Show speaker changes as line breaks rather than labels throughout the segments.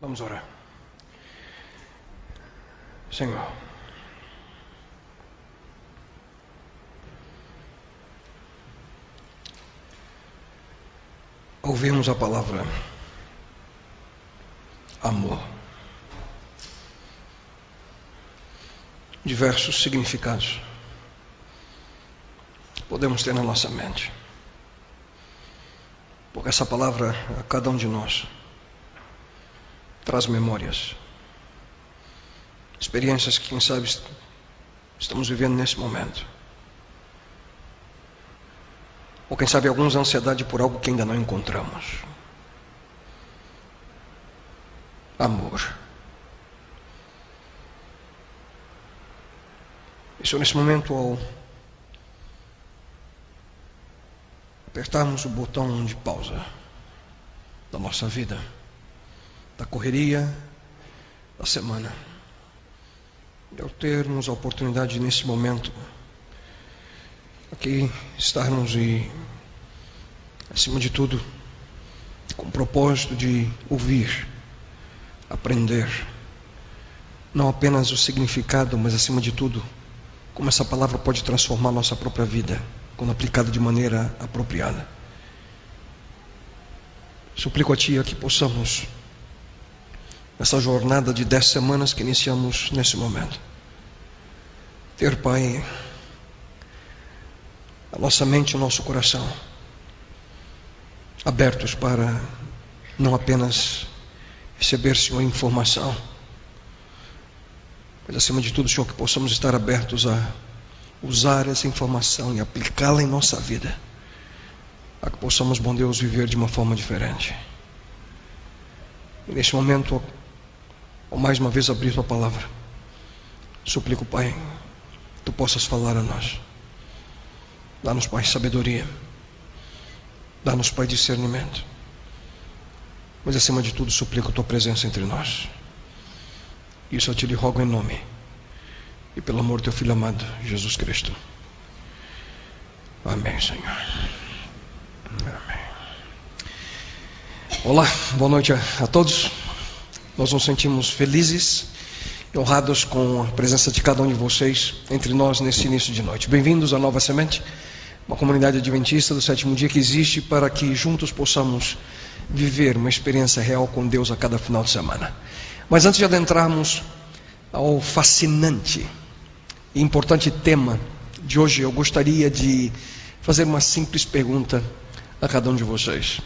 Vamos orar. Senhor, ouvimos a palavra amor. Diversos significados podemos ter na nossa mente, porque essa palavra a cada um de nós traz memórias, experiências que, quem sabe, estamos vivendo nesse momento. Ou quem sabe alguns ansiedade por algo que ainda não encontramos. Amor. E Senhor, nesse momento, ao apertarmos o botão de pausa da nossa vida, da correria da semana, e ao termos a oportunidade nesse momento aqui estarmos e, acima de tudo, com o propósito de ouvir, aprender, não apenas o significado, mas acima de tudo, como essa palavra pode transformar a nossa própria vida, quando aplicada de maneira apropriada. Suplico a Ti que possamos, nessa jornada de 10 semanas que iniciamos nesse momento, ter, Pai, a nossa mente e o nosso coração abertos para não apenas receber, Senhor, informação, mas acima de tudo, Senhor, que possamos estar abertos a usar essa informação e aplicá-la em nossa vida, para que possamos, bom Deus, viver de uma forma diferente. E neste momento, ao mais uma vez abrir Tua palavra, suplico, Pai, Tu possas falar a nós. Dá-nos, Pai, sabedoria. Dá-nos, Pai, discernimento. Mas acima de tudo, suplico a Tua presença entre nós. Isso eu Te lhe rogo em nome e pelo amor do Teu Filho amado, Jesus Cristo. Amém, Senhor. Amém. Olá, boa noite a todos. Nós nos sentimos felizes e honrados com a presença de cada um de vocês entre nós nesse início de noite. Bem-vindos à Nova Semente, uma comunidade adventista do sétimo dia que existe para que juntos possamos viver uma experiência real com Deus a cada final de semana. Mas antes de adentrarmos ao fascinante e importante tema de hoje, eu gostaria de fazer uma simples pergunta a cada um de vocês.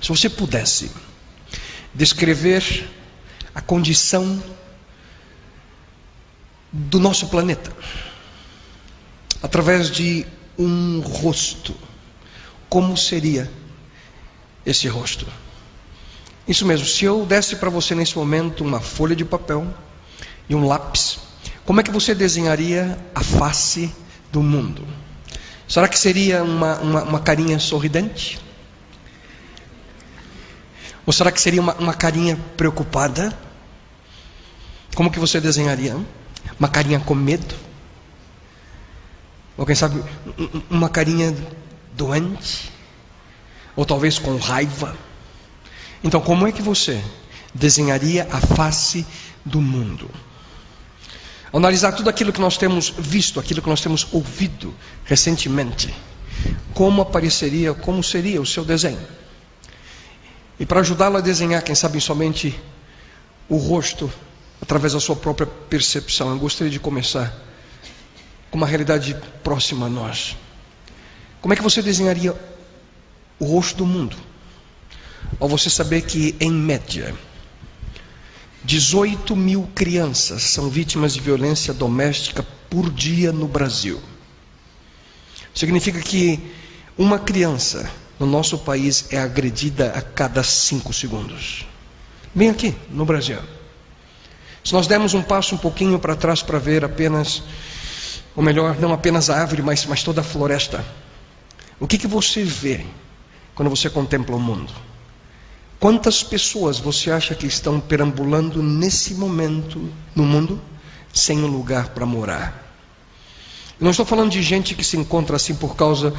Se você pudesse descrever a condição do nosso planeta através de um rosto, como seria esse rosto? Isso mesmo, se eu desse para você nesse momento uma folha de papel e um lápis, como é que você desenharia a face do mundo? Será que seria uma carinha sorridente? Ou será que seria uma carinha preocupada? Como que você desenharia? Uma carinha com medo? Ou quem sabe uma carinha doente? Ou talvez com raiva? Então, como é que você desenharia a face do mundo? Ao analisar tudo aquilo que nós temos visto, aquilo que nós temos ouvido recentemente, como apareceria, como seria o seu desenho? E para ajudá-lo a desenhar, quem sabe somente o rosto, através da sua própria percepção, eu gostaria de começar com uma realidade próxima a nós. Como é que você desenharia o rosto do mundo? Ao você saber que, em média, 18 mil crianças são vítimas de violência doméstica por dia no Brasil. Significa que uma criança no nosso país é agredida a cada 5 segundos. Bem aqui, no Brasil. Se nós dermos um passo um pouquinho para trás para ver apenas, ou melhor, não apenas a árvore, mas toda a floresta, o que você vê quando você contempla o mundo? Quantas pessoas você acha que estão perambulando nesse momento no mundo sem um lugar para morar? Eu não estou falando de gente que se encontra assim por causa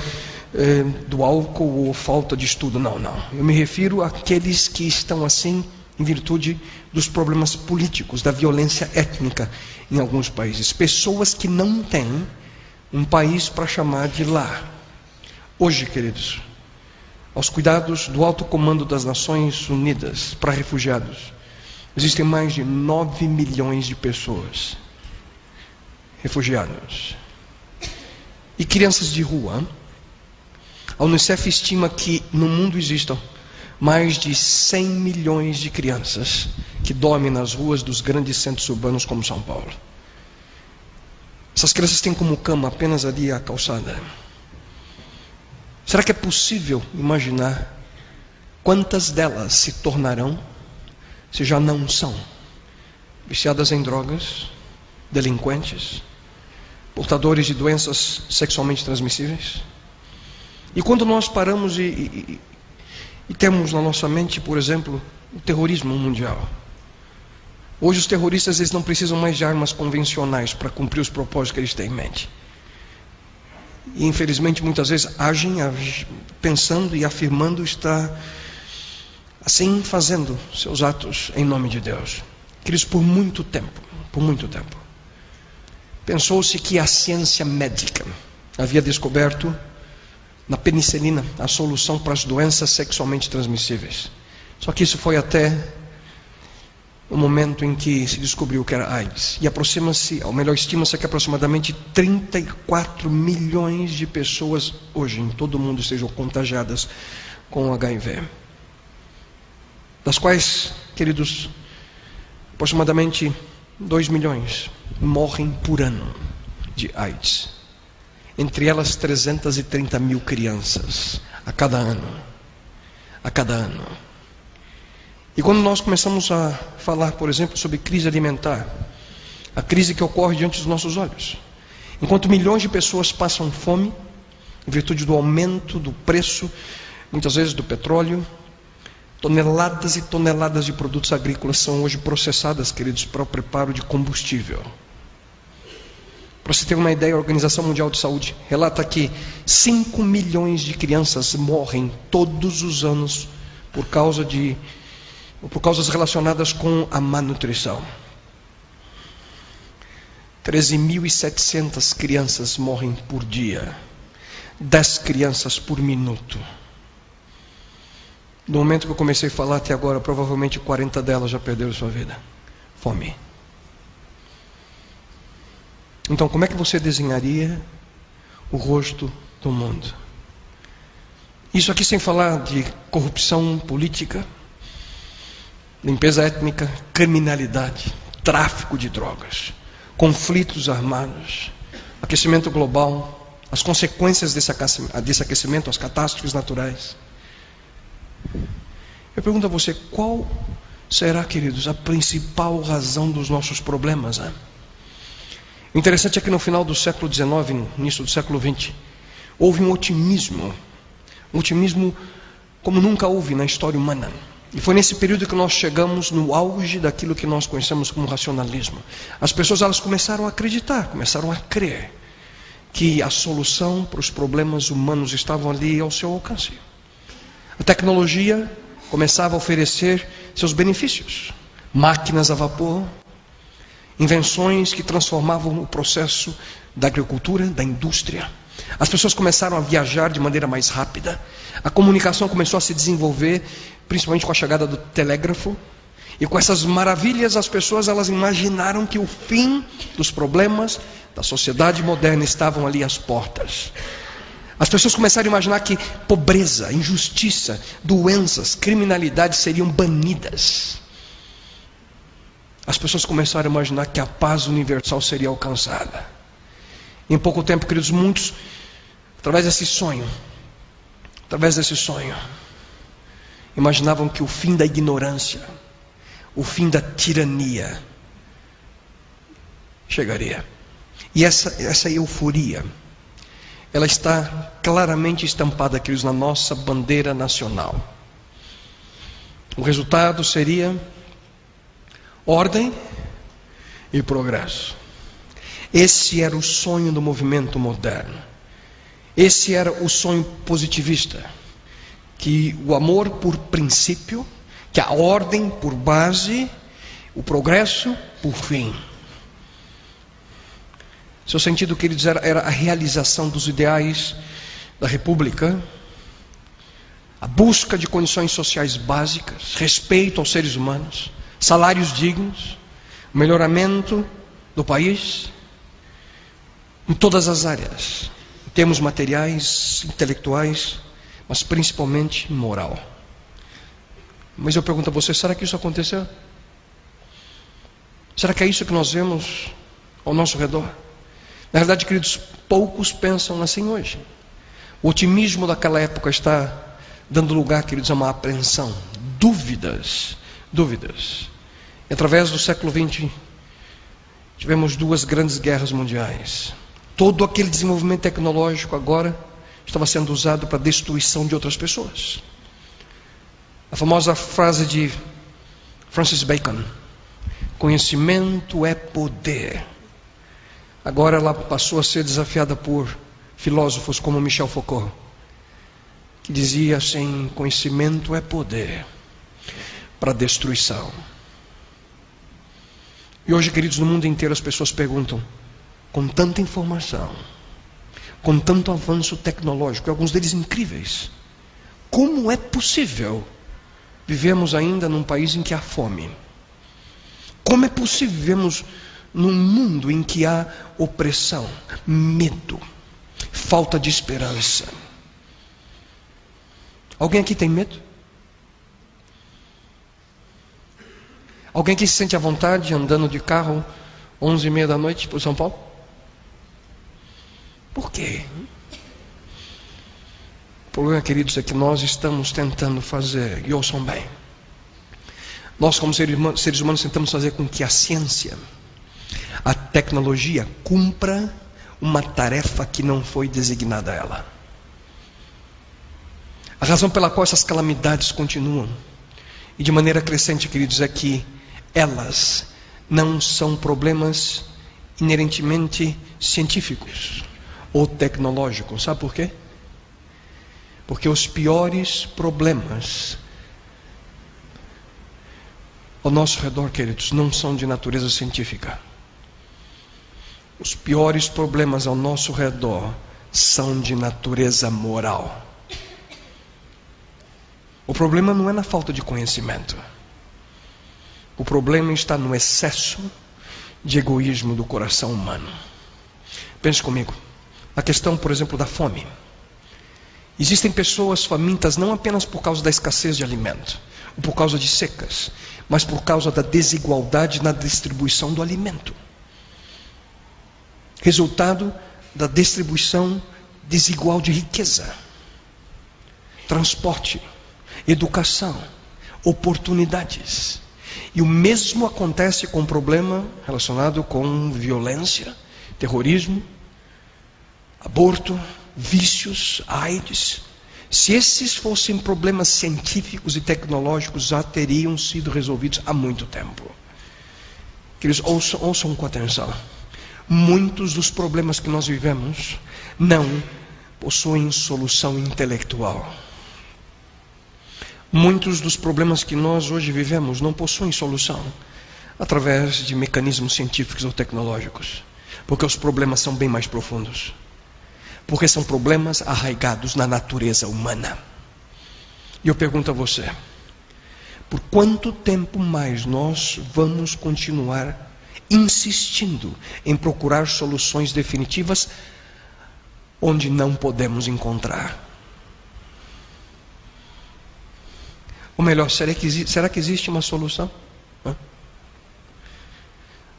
do álcool ou falta de estudo, não. Eu me refiro àqueles que estão assim em virtude dos problemas políticos, da violência étnica em alguns países. Pessoas que não têm um país para chamar de lar. Hoje, queridos, aos cuidados do alto comando das Nações Unidas para refugiados, existem mais de 9 milhões de pessoas refugiadas e crianças de rua. A Unicef estima que no mundo existam mais de 100 milhões de crianças que dormem nas ruas dos grandes centros urbanos como São Paulo. Essas crianças têm como cama apenas ali a calçada. Será que é possível imaginar quantas delas se tornarão, se já não são, viciadas em drogas, delinquentes, portadores de doenças sexualmente transmissíveis? E quando nós paramos e temos na nossa mente, por exemplo, o terrorismo mundial. Hoje os terroristas eles não precisam mais de armas convencionais para cumprir os propósitos que eles têm em mente. E infelizmente muitas vezes agem pensando e afirmando estar assim fazendo seus atos em nome de Deus. Queridos, por muito tempo, pensou-se que a ciência médica havia descoberto na penicilina a solução para as doenças sexualmente transmissíveis. Só que isso foi até o momento em que se descobriu que era AIDS. E estima-se que aproximadamente 34 milhões de pessoas hoje em todo o mundo estejam contagiadas com HIV. Das quais, queridos, aproximadamente 2 milhões morrem por ano de AIDS. Entre elas 330 mil crianças a cada ano. E quando nós começamos a falar, por exemplo, sobre crise alimentar, a crise que ocorre diante dos nossos olhos, enquanto milhões de pessoas passam fome, em virtude do aumento do preço, muitas vezes do petróleo, toneladas e toneladas de produtos agrícolas são hoje processadas, queridos, para o preparo de combustível. Para você ter uma ideia, a Organização Mundial de Saúde relata que 5 milhões de crianças morrem todos os anos por causas relacionadas com a má nutrição. 13.700 crianças morrem por dia. 10 crianças por minuto. No momento que eu comecei a falar até agora, provavelmente 40 delas já perderam sua vida. Fome. Então, como é que você desenharia o rosto do mundo? Isso aqui sem falar de corrupção política, limpeza étnica, criminalidade, tráfico de drogas, conflitos armados, aquecimento global, as consequências desse aquecimento, as catástrofes naturais. Eu pergunto a você, qual será, queridos, a principal razão dos nossos problemas? O interessante é que no final do século XIX, no início do século XX, houve um otimismo como nunca houve na história humana. E foi nesse período que nós chegamos no auge daquilo que nós conhecemos como racionalismo. As pessoas elas começaram a acreditar, começaram a crer que a solução para os problemas humanos estavam ali ao seu alcance. A tecnologia começava a oferecer seus benefícios. Máquinas a vapor, invenções que transformavam o processo da agricultura, da indústria. As pessoas começaram a viajar de maneira mais rápida. A comunicação começou a se desenvolver, principalmente com a chegada do telégrafo. E com essas maravilhas, as pessoas elas imaginaram que o fim dos problemas da sociedade moderna estavam ali às portas. As pessoas começaram a imaginar que pobreza, injustiça, doenças, criminalidade seriam banidas. As pessoas começaram a imaginar que a paz universal seria alcançada. Em pouco tempo, queridos, muitos, através desse sonho, imaginavam que o fim da ignorância, o fim da tirania chegaria. E essa euforia, ela está claramente estampada, queridos, na nossa bandeira nacional. O resultado seria ordem e progresso. Esse era o sonho do movimento moderno. Esse era o sonho positivista. Que o amor por princípio, que a ordem por base, o progresso por fim. Seu sentido, queridos, era a realização dos ideais da República, a busca de condições sociais básicas, respeito aos seres humanos, salários dignos, o melhoramento do país, em todas as áreas, em termos materiais, intelectuais, mas principalmente moral. Mas eu pergunto a você, será que isso aconteceu? Será que é isso que nós vemos ao nosso redor? Na verdade, queridos, poucos pensam assim hoje. O otimismo daquela época está dando lugar, queridos, a uma apreensão, dúvidas. E através do século XX, tivemos 2 grandes guerras mundiais. Todo aquele desenvolvimento tecnológico agora estava sendo usado para a destruição de outras pessoas. A famosa frase de Francis Bacon: conhecimento é poder. Agora ela passou a ser desafiada por filósofos como Michel Foucault, que dizia assim: conhecimento é poder para a destruição. E hoje, queridos, no mundo inteiro as pessoas perguntam, com tanta informação, com tanto avanço tecnológico, e alguns deles incríveis, como é possível vivemos ainda num país em que há fome? Como é possível vivemos num mundo em que há opressão, medo, falta de esperança? Alguém aqui tem medo? Alguém aqui se sente à vontade andando de carro 11h30 da noite por São Paulo? Por quê? O problema, queridos, é que nós estamos tentando fazer, e ouçam bem, nós como seres humanos tentamos fazer com que a ciência, a tecnologia cumpra uma tarefa que não foi designada a ela. A razão pela qual essas calamidades continuam, e de maneira crescente, queridos, é que elas não são problemas inerentemente científicos ou tecnológicos. Sabe por quê? Porque os piores problemas ao nosso redor, queridos, não são de natureza científica. Os piores problemas ao nosso redor são de natureza moral. O problema não é na falta de conhecimento. O problema está no excesso de egoísmo do coração humano. Pense comigo. A questão, por exemplo, da fome. Existem pessoas famintas não apenas por causa da escassez de alimento, ou por causa de secas, mas por causa da desigualdade na distribuição do alimento. Resultado da distribuição desigual de riqueza, transporte, educação, oportunidades. E o mesmo acontece com o problema relacionado com violência, terrorismo, aborto, vícios, AIDS. Se esses fossem problemas científicos e tecnológicos, já teriam sido resolvidos há muito tempo. Queridos, ouçam com atenção. Muitos dos problemas que nós vivemos não possuem solução intelectual. Muitos dos problemas que nós hoje vivemos não possuem solução através de mecanismos científicos ou tecnológicos, porque os problemas são bem mais profundos. Porque são problemas arraigados na natureza humana. E eu pergunto a você, por quanto tempo mais nós vamos continuar insistindo em procurar soluções definitivas onde não podemos encontrar? Ou melhor, será que existe uma solução?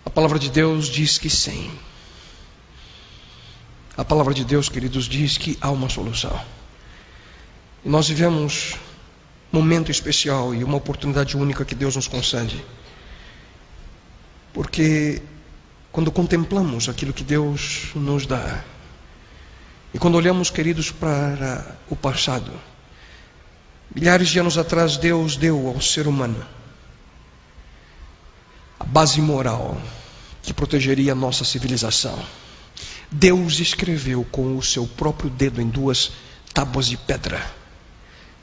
A palavra de Deus diz que sim. A palavra de Deus, queridos, diz que há uma solução. E nós vivemos um momento especial e uma oportunidade única que Deus nos concede. Porque quando contemplamos aquilo que Deus nos dá, e quando olhamos, queridos, para o passado, milhares de anos atrás, Deus deu ao ser humano a base moral que protegeria a nossa civilização. Deus escreveu com o seu próprio dedo em 2 tábuas de pedra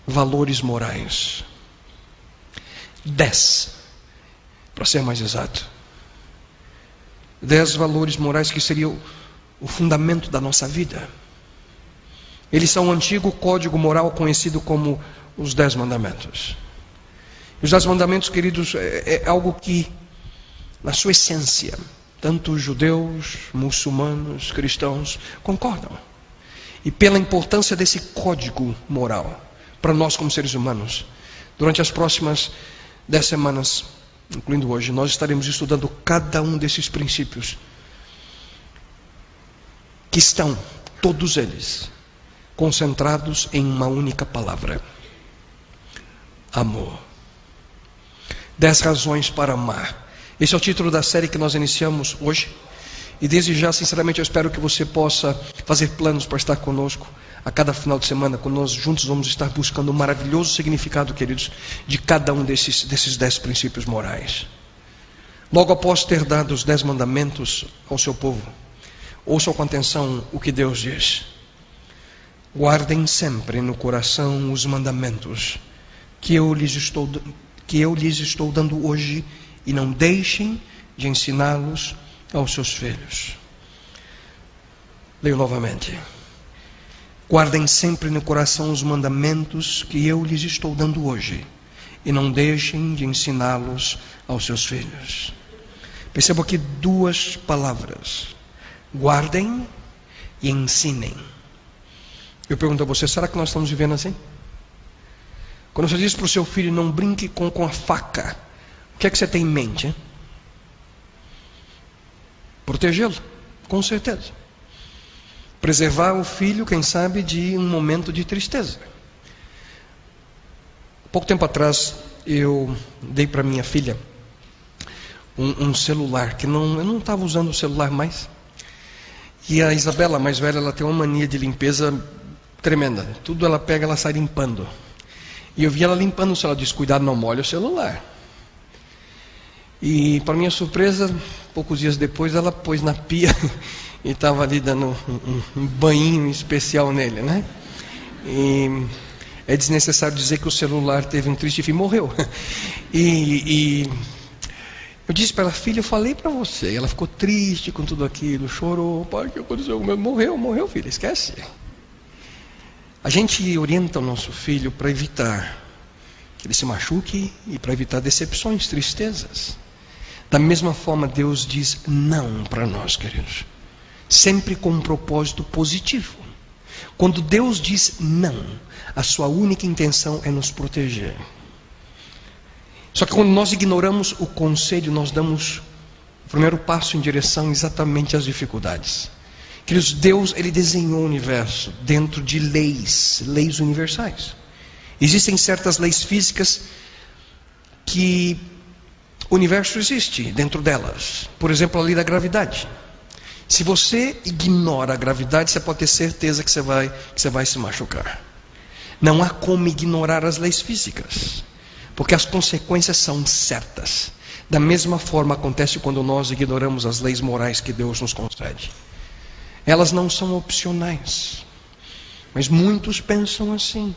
valores morais. 10, para ser mais exato. 10 valores morais que seriam o fundamento da nossa vida. Eles são o antigo código moral conhecido como os 10 mandamentos. Os 10 mandamentos, queridos, é algo que, na sua essência, tanto judeus, muçulmanos, cristãos concordam. E pela importância desse código moral para nós como seres humanos, durante as próximas 10 semanas, incluindo hoje, nós estaremos estudando cada um desses princípios, que estão, todos eles, concentrados em uma única palavra: amor. 10 razões para amar. Esse é o título da série que nós iniciamos hoje. E desde já, sinceramente, eu espero que você possa fazer planos para estar conosco a cada final de semana, quando nós juntos vamos estar buscando o maravilhoso significado, queridos, de cada um desses 10 princípios morais. Logo após ter dado os 10 mandamentos ao seu povo, ouçam com atenção o que Deus diz: guardem sempre no coração os mandamentos que eu lhes estou dando hoje, e não deixem de ensiná-los aos seus filhos. Leio novamente. Guardem sempre no coração os mandamentos que eu lhes estou dando hoje, e não deixem de ensiná-los aos seus filhos. Percebo aqui 2 palavras: guardem e ensinem. Eu pergunto a você, será que nós estamos vivendo assim? Quando você diz para o seu filho, não brinque com a faca, o que é que você tem em mente? Hein? Protegê-lo, com certeza. Preservar o filho, quem sabe, de um momento de tristeza. Pouco tempo atrás, eu dei para minha filha um celular, que eu não estava usando o celular mais. E a Isabela, a mais velha, ela tem uma mania de limpeza tremenda. Tudo ela pega, ela sai limpando. E eu vi ela limpando o celular, disse: cuidado, não molhe o celular. E para minha surpresa, poucos dias depois, ela pôs na pia e estava ali dando um banhinho especial nele, né? E é desnecessário dizer que o celular teve um triste fim, morreu. E eu disse para ela: filha, eu falei para você. Ela ficou triste com tudo aquilo, chorou. Pai, o que aconteceu? Morreu, filha, esquece. A gente orienta o nosso filho para evitar que ele se machuque e para evitar decepções, tristezas. Da mesma forma, Deus diz não para nós, queridos, sempre com um propósito positivo. Quando Deus diz não, a sua única intenção é nos proteger. Só que quando nós ignoramos o conselho, nós damos o primeiro passo em direção exatamente às dificuldades. Queridos, Deus, Ele desenhou o universo dentro de leis universais. Existem certas leis físicas que o universo existe dentro delas. Por exemplo, a lei da gravidade. Se você ignora a gravidade, você pode ter certeza que você vai se machucar. Não há como ignorar as leis físicas, porque as consequências são certas. Da mesma forma acontece quando nós ignoramos as leis morais que Deus nos concede. Elas não são opcionais. Mas muitos pensam assim: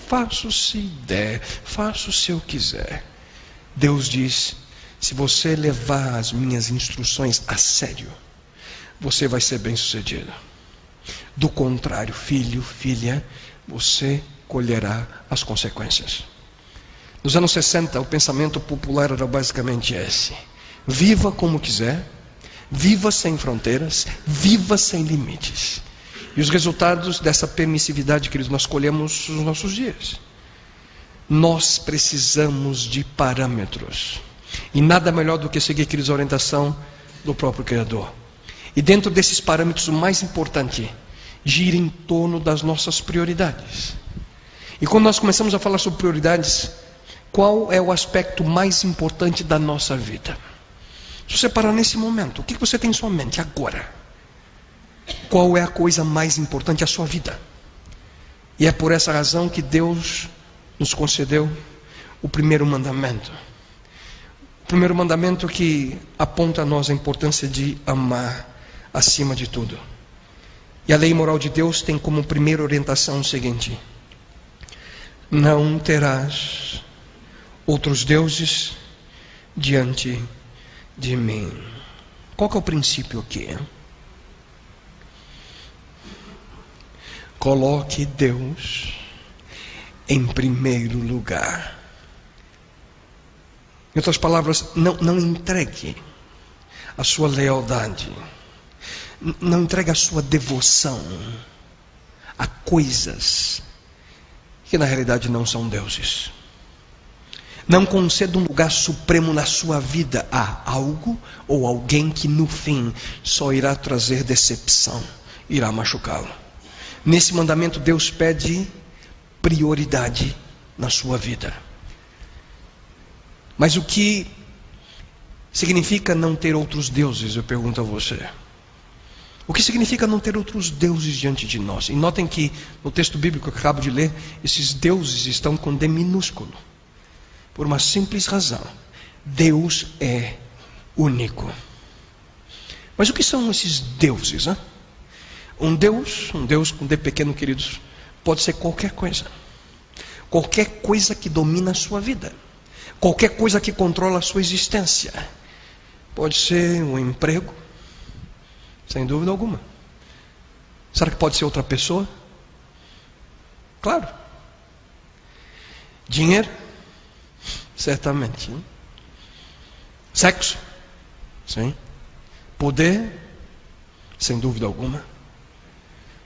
faço se der, faço se eu quiser. Deus diz: se você levar as minhas instruções a sério, você vai ser bem-sucedido. Do contrário, filho, filha, você colherá as consequências. Nos anos 60, o pensamento popular era basicamente esse: viva como quiser, viva sem fronteiras, viva sem limites. E os resultados dessa permissividade, queridos, nós colhemos nos nossos dias. Nós precisamos de parâmetros. E nada melhor do que seguir, queridos, a orientação do próprio Criador. E dentro desses parâmetros, o mais importante gira em torno das nossas prioridades. E quando nós começamos a falar sobre prioridades, qual é o aspecto mais importante da nossa vida? Se você parar nesse momento, o que você tem em sua mente agora? Qual é a coisa mais importante da sua vida? E é por essa razão que Deus nos concedeu o primeiro mandamento. O primeiro mandamento que aponta a nós a importância de amar acima de tudo. E a lei moral de Deus tem como primeira orientação o seguinte: não terás outros deuses diante de mim. Qual que é o princípio aqui? Coloque Deus em primeiro lugar. Em outras palavras, não entregue a sua lealdade, não entregue a sua devoção a coisas que na realidade não são deuses. Não conceda um lugar supremo na sua vida a algo ou alguém que no fim só irá trazer decepção, irá machucá-lo. Nesse mandamento Deus pede prioridade na sua vida. Mas o que significa não ter outros deuses? Eu pergunto a você. O que significa não ter outros deuses diante de nós? E notem que no texto bíblico que eu acabo de ler, esses deuses estão com D minúsculo. Por uma simples razão: Deus é único. Mas o que são esses deuses? Hein? Um Deus com D pequeno, queridos, pode ser qualquer coisa. Qualquer coisa que domina a sua vida. Qualquer coisa que controla a sua existência. Pode ser um emprego, sem dúvida alguma. Será que pode ser outra pessoa? Claro. Dinheiro? Certamente. Sexo? Sim. Poder? Sem dúvida alguma.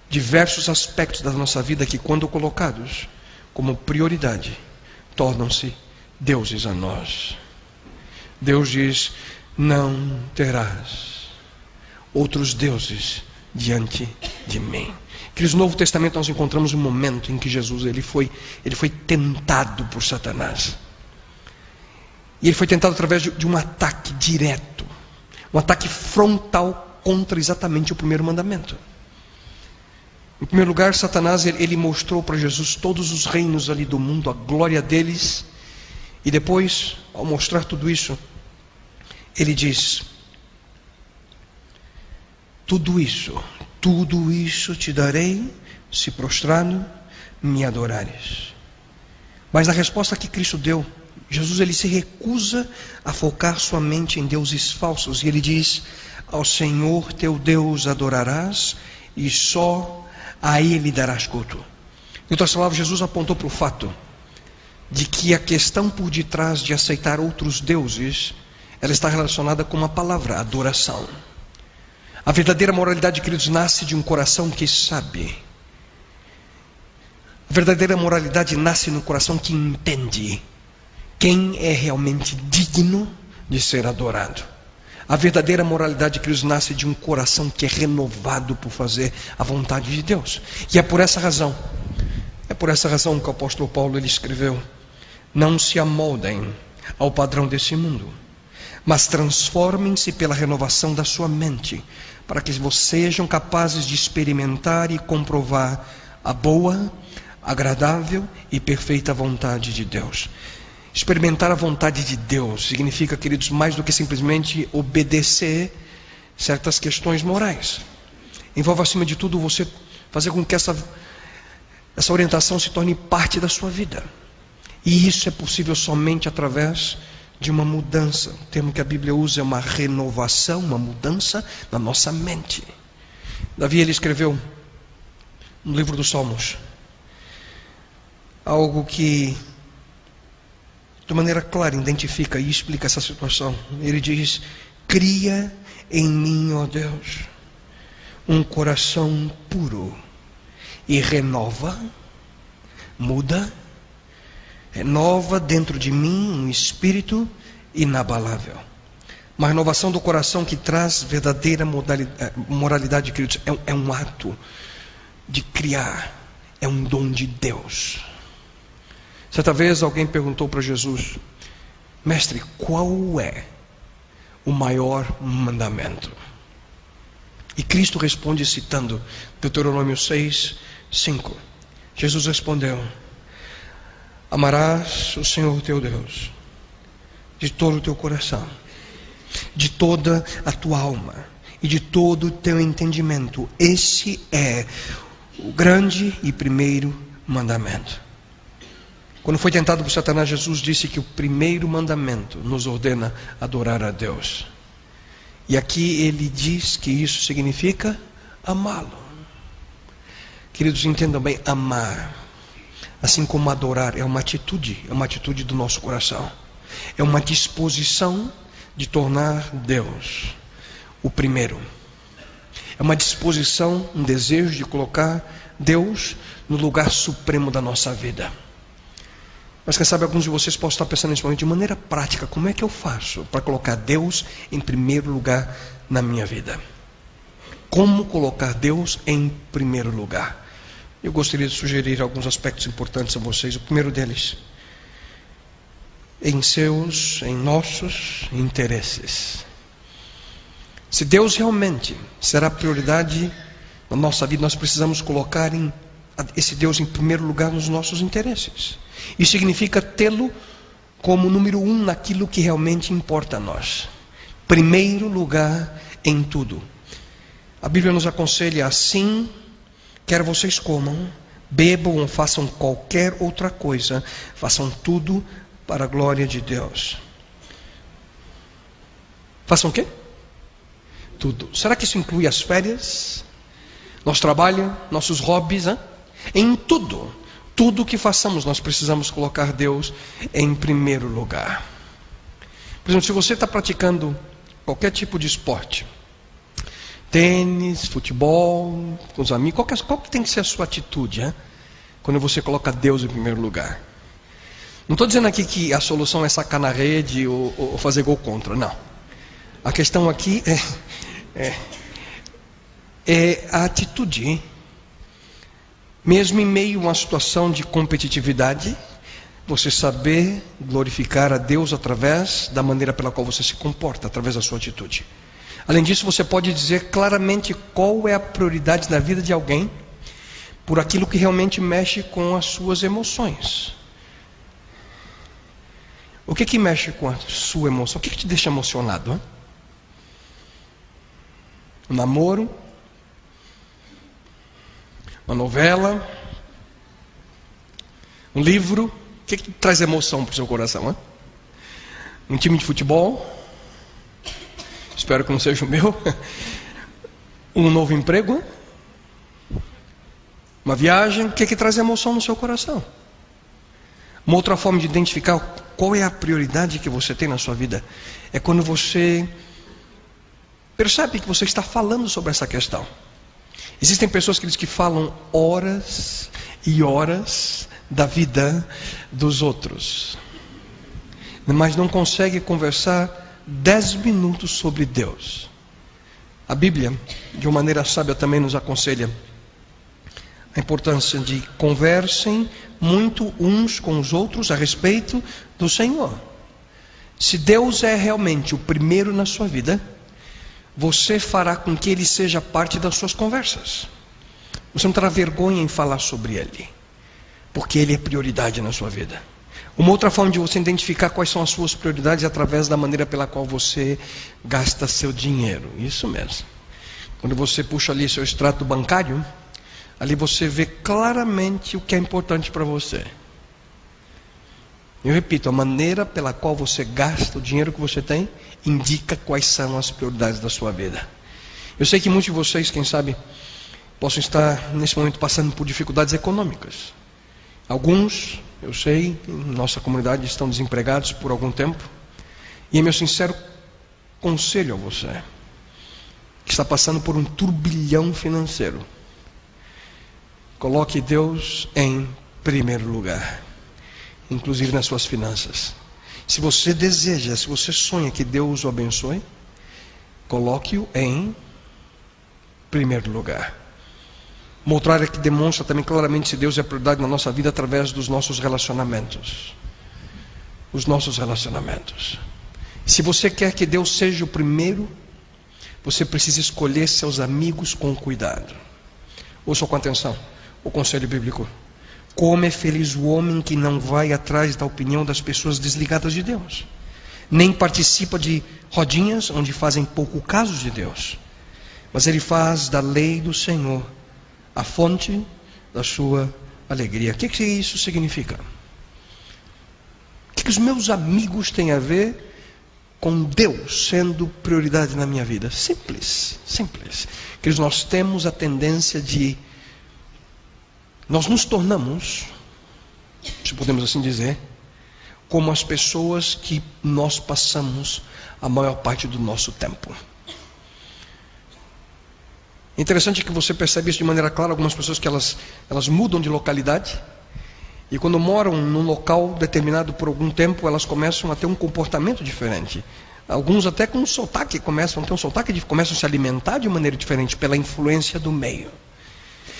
Diversos aspectos da nossa vida que, quando colocados como prioridade, tornam-se deuses a nós. Deus diz: não terás outros deuses diante de mim. Queridos, no Novo Testamento nós encontramos um momento em que Jesus ele foi tentado por Satanás. E ele foi tentado através de um ataque direto, um ataque frontal contra exatamente o primeiro mandamento. Em primeiro lugar, Satanás ele mostrou para Jesus todos os reinos ali do mundo, a glória deles. E depois, ao mostrar tudo isso, ele diz: tudo isso te darei, se prostrado me adorares. Mas a resposta que Cristo deu, Jesus ele se recusa a focar sua mente em deuses falsos. E ele diz: ao Senhor teu Deus adorarás, e só a Ele darás culto. Em outras palavras, Jesus apontou para o fato de que a questão por detrás de aceitar outros deuses, ela está relacionada com uma palavra: adoração. A verdadeira moralidade, queridos, nasce de um coração que sabe. A verdadeira moralidade nasce no coração que entende quem é realmente digno de ser adorado. A verdadeira moralidade, queridos, nasce de um coração que é renovado por fazer a vontade de Deus. E é por essa razão que o apóstolo Paulo ele escreveu: não se amoldem ao padrão desse mundo, mas transformem-se pela renovação da sua mente, para que vocês sejam capazes de experimentar e comprovar a boa, agradável e perfeita vontade de Deus. Experimentar a vontade de Deus significa, queridos, mais do que simplesmente obedecer certas questões morais. Envolve, acima de tudo, você fazer com que essa orientação se torne parte da sua vida. E isso é possível somente através de uma mudança. O termo que a Bíblia usa é uma renovação, uma mudança na nossa mente. Davi ele escreveu no livro dos Salmos algo que de maneira clara identifica e explica essa situação. Ele diz: cria em mim, ó Deus, um coração puro e renova dentro de mim um espírito inabalável. Uma renovação do coração que traz verdadeira moralidade, queridos, é um ato de criar, é um dom de Deus. Certa vez alguém perguntou para Jesus: mestre, qual é o maior mandamento? E Cristo responde citando Deuteronômio 6:5. Jesus respondeu: amarás o Senhor teu Deus de todo o teu coração, de toda a tua alma e de todo o teu entendimento. Esse é o grande e primeiro mandamento. Quando foi tentado por Satanás, Jesus disse que o primeiro mandamento nos ordena adorar a Deus. E aqui ele diz que isso significa amá-lo. Queridos, entendam bem, amar, assim como adorar, é uma atitude do nosso coração. É uma disposição de tornar Deus o primeiro. É uma disposição, um desejo de colocar Deus no lugar supremo da nossa vida. Mas quem sabe alguns de vocês possam estar pensando nesse momento, de maneira prática, como é que eu faço para colocar Deus em primeiro lugar na minha vida? Como colocar Deus em primeiro lugar? Eu gostaria de sugerir alguns aspectos importantes a vocês. O primeiro deles, em nossos interesses. Se Deus realmente será prioridade na nossa vida, nós precisamos colocar esse Deus em primeiro lugar nos nossos interesses. Isso significa tê-lo como número 1 naquilo que realmente importa a nós. Primeiro lugar em tudo. A Bíblia nos aconselha assim: quer vocês comam, bebam ou façam qualquer outra coisa, façam tudo para a glória de Deus. Façam o quê? Tudo. Será que isso inclui as férias, nosso trabalho, nossos hobbies? Em tudo. Tudo que façamos, nós precisamos colocar Deus em primeiro lugar. Por exemplo, se você está praticando qualquer tipo de esporte, tênis, futebol, com os amigos, qual que tem que ser a sua atitude, quando você coloca Deus em primeiro lugar? Não estou dizendo aqui que a solução é sacar na rede ou fazer gol contra, não. A questão aqui é a atitude. Mesmo em meio a uma situação de competitividade, você saber glorificar a Deus através da maneira pela qual você se comporta, através da sua atitude. Além disso, você pode dizer claramente qual é a prioridade na vida de alguém por aquilo que realmente mexe com as suas emoções. O que mexe com a sua emoção? O que te deixa emocionado? Um namoro? Uma novela? Um livro? O que traz emoção para o seu coração? Um time de futebol? Espero que não seja o meu. Um novo emprego? Uma viagem? O que traz emoção no seu coração? Uma outra forma de identificar qual é a prioridade que você tem na sua vida é quando você percebe que você está falando sobre essa questão. Existem pessoas que falam horas e horas da vida dos outros, mas não conseguem conversar 10 minutos sobre Deus. A Bíblia, de uma maneira sábia, também nos aconselha a importância de conversem muito uns com os outros a respeito do Senhor. Se Deus é realmente o primeiro na sua vida, você fará com que Ele seja parte das suas conversas. Você não terá vergonha em falar sobre Ele, porque Ele é prioridade na sua vida. Uma outra forma de você identificar quais são as suas prioridades é através da maneira pela qual você gasta seu dinheiro. Isso mesmo. Quando você puxa ali seu extrato bancário, ali você vê claramente o que é importante para você. Eu repito, a maneira pela qual você gasta o dinheiro que você tem indica quais são as prioridades da sua vida. Eu sei que muitos de vocês, quem sabe, possam estar nesse momento passando por dificuldades econômicas. Alguns, eu sei, em nossa comunidade estão desempregados por algum tempo. E é meu sincero conselho a você, que está passando por um turbilhão financeiro: coloque Deus em primeiro lugar, inclusive nas suas finanças. Se você deseja, se você sonha que Deus o abençoe, coloque-o em primeiro lugar. Uma outra área que demonstra também claramente se Deus é prioridade na nossa vida através dos nossos relacionamentos. Os nossos relacionamentos. Se você quer que Deus seja o primeiro, você precisa escolher seus amigos com cuidado. Ouça com atenção o conselho bíblico: como é feliz o homem que não vai atrás da opinião das pessoas desligadas de Deus, nem participa de rodinhas onde fazem pouco caso de Deus, mas ele faz da lei do Senhor a fonte da sua alegria. O que isso significa? que os meus amigos têm a ver com Deus sendo prioridade na minha vida? Simples, simples. Que nós temos a tendência de... Nós nos tornamos, se podemos assim dizer, como as pessoas que nós passamos a maior parte do nosso tempo. Interessante que você percebe isso de maneira clara. Algumas pessoas que elas mudam de localidade, e quando moram num local determinado por algum tempo, elas começam a ter um comportamento diferente. Alguns até com um sotaque, começam a ter um sotaque, começam a se alimentar de maneira diferente pela influência do meio.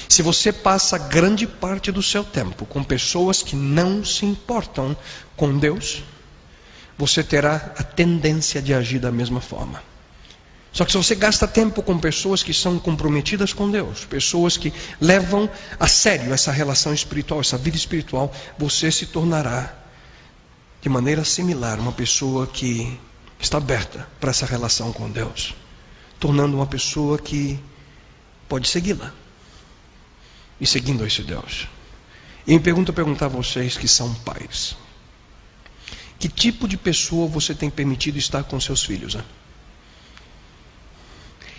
Se você passa grande parte do seu tempo com pessoas que não se importam com Deus, você terá a tendência de agir da mesma forma. Só que se você gasta tempo com pessoas que são comprometidas com Deus, pessoas que levam a sério essa relação espiritual, essa vida espiritual, você se tornará, de maneira similar, uma pessoa que está aberta para essa relação com Deus, tornando uma pessoa que pode segui-la e seguindo esse Deus. E me perguntar a vocês que são pais: que tipo de pessoa você tem permitido estar com seus filhos?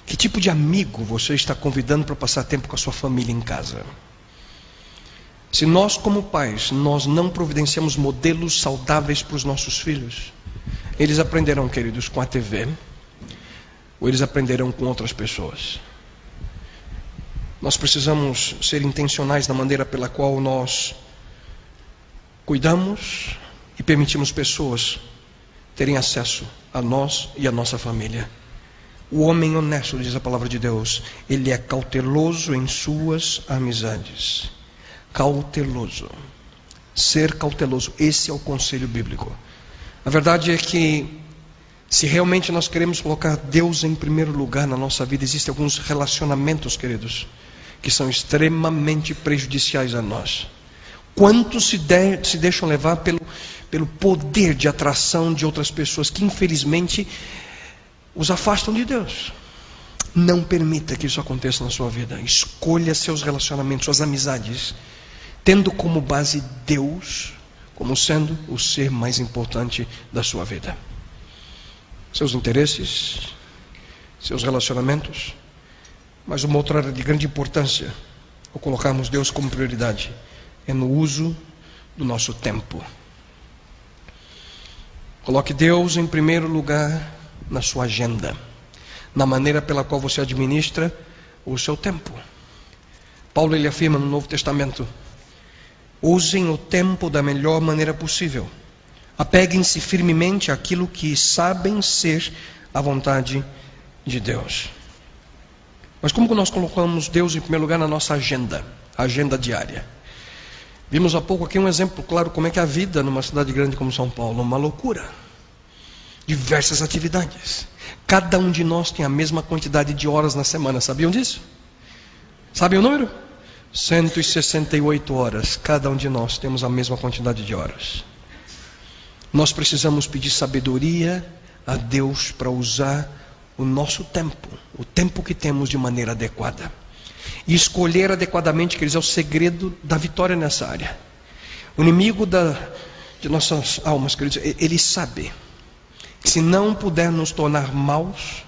Que tipo de amigo você está convidando para passar tempo com a sua família em casa? Se nós, como pais, nós não providenciamos modelos saudáveis para os nossos filhos, eles aprenderão, queridos, com a TV, ou eles aprenderão com outras pessoas. Nós precisamos ser intencionais na maneira pela qual nós cuidamos e permitimos pessoas terem acesso a nós e a nossa família. O homem honesto, diz a palavra de Deus, ele é cauteloso em suas amizades. Cauteloso. Ser cauteloso. Esse é o conselho bíblico. A verdade é que, se realmente nós queremos colocar Deus em primeiro lugar na nossa vida, existem alguns relacionamentos, queridos, que são extremamente prejudiciais a nós. Quantos se deixam levar pelo poder de atração de outras pessoas que, infelizmente, os afastam de Deus? Não permita que isso aconteça na sua vida. Escolha seus relacionamentos, suas amizades, tendo como base Deus, como sendo o ser mais importante da sua vida. Seus interesses, seus relacionamentos. Mas uma outra área de grande importância, ao colocarmos Deus como prioridade, é no uso do nosso tempo. Coloque Deus em primeiro lugar na sua agenda, na maneira pela qual você administra o seu tempo. Paulo, ele afirma no Novo Testamento: usem o tempo da melhor maneira possível. Apeguem-se firmemente àquilo que sabem ser a vontade de Deus. Mas como que nós colocamos Deus em primeiro lugar na nossa agenda, a agenda diária? Vimos há pouco aqui um exemplo claro como é que a vida numa cidade grande como São Paulo é uma loucura. Diversas atividades. Cada um de nós tem a mesma quantidade de horas na semana. Sabiam disso? Sabem o número? 168 horas. Cada um de nós temos a mesma quantidade de horas. Nós precisamos pedir sabedoria a Deus para usar o nosso tempo, o tempo que temos, de maneira adequada. E escolher adequadamente, queridos, é o segredo da vitória nessa área. O inimigo de nossas almas, queridos, ele sabe que se não puder nos tornar maus,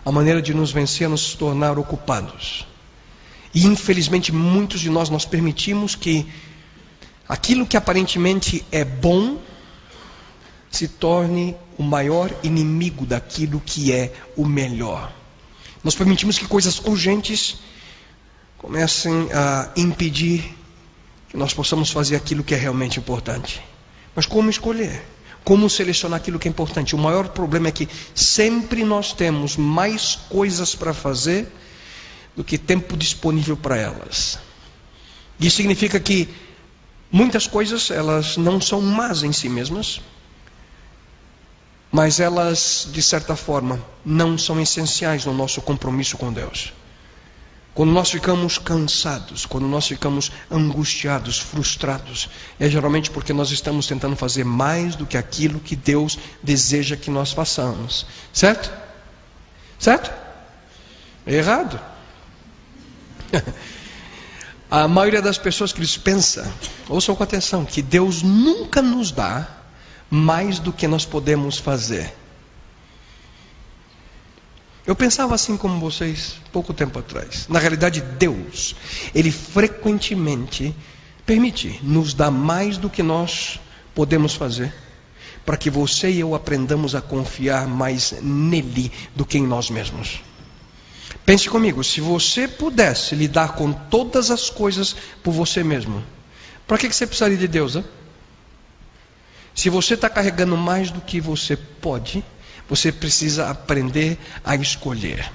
a maneira de nos vencer é nos tornar ocupados. E infelizmente muitos de nós permitimos que aquilo que aparentemente é bom se torne o maior inimigo daquilo que é o melhor. Nós permitimos que coisas urgentes comecem a impedir que nós possamos fazer aquilo que é realmente importante. Mas como escolher? Como selecionar aquilo que é importante? O maior problema é que sempre nós temos mais coisas para fazer do que tempo disponível para elas. Isso significa que muitas coisas, elas não são más em si mesmas, mas elas, de certa forma, não são essenciais no nosso compromisso com Deus. Quando nós ficamos cansados, quando nós ficamos angustiados, frustrados, é geralmente porque nós estamos tentando fazer mais do que aquilo que Deus deseja que nós façamos. Certo? Certo? É errado. A maioria das pessoas que eles pensam, ouçam com atenção, que Deus nunca nos dá mais do que nós podemos fazer. Eu pensava assim como vocês pouco tempo atrás. Na realidade, Deus, Ele frequentemente permite nos dar mais do que nós podemos fazer, para que você e eu aprendamos a confiar mais nele do que em nós mesmos. Pense comigo, se você pudesse lidar com todas as coisas por você mesmo, para que você precisaria de Deus? Hein? Se você está carregando mais do que você pode, você precisa aprender a escolher.